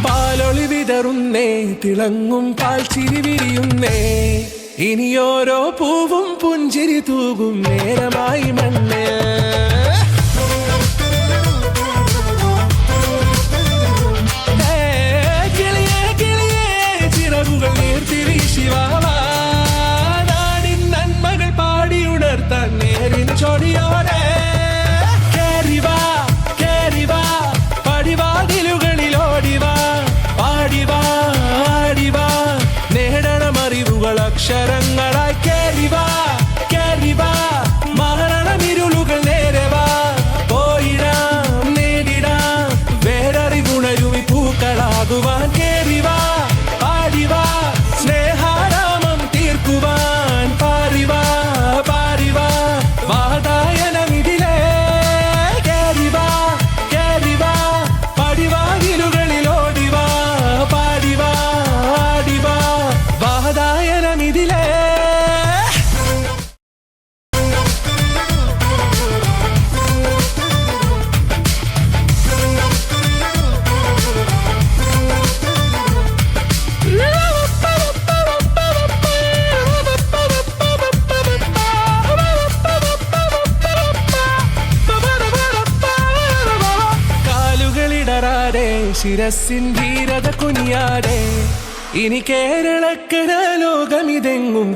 പാലൊളി വിതറുന്നേ, തിളങ്ങും പാൽ ചിരി വിരിയുന്നേ, ഇനിയോരോ പൂവും പുഞ്ചിരി തൂകും നേരമായി മണ്ണ്. കിളിയേ കിളിയേ ചിറകുകൾ നീർത്തിരിശിവാവാ, നാടിൻ നന്മകൾ പാടിയുണർത്താൻ നേരിൻ ചൊടിയോടെ കേറിവാ കേറിവാ, പടിവാതിലുകളിൽ ഓടിവാ, പാടിവാ ആടിവാ, നേടണമറിവുകൾ അക്ഷരങ്ങളായി കേറിവാ കേറിവാ, മരണമിരുളുകൾ നേരവാ, പോയിടാം നേടിടാം വേററിവുണരുമി പൂക്കളാകുവാൻ കേറിവാ പാടിവാ, സ്നേഹാരാമം തീർക്കുവാൻ പാറിവാ പാറിവാ, വാതായനമിതിലേ കേറിവാ കേറിവാ, പടിവാതിലുകളിൽ ഓടിവാ, പാടിവാ ആടിവാ, വാതായനമിതിലേ. കാലുകളിടറാതെ ശിരസിൻ ധീരത കുനിയാതെ, ഇനി കേരളക്കര ലോകമിതെങ്ങും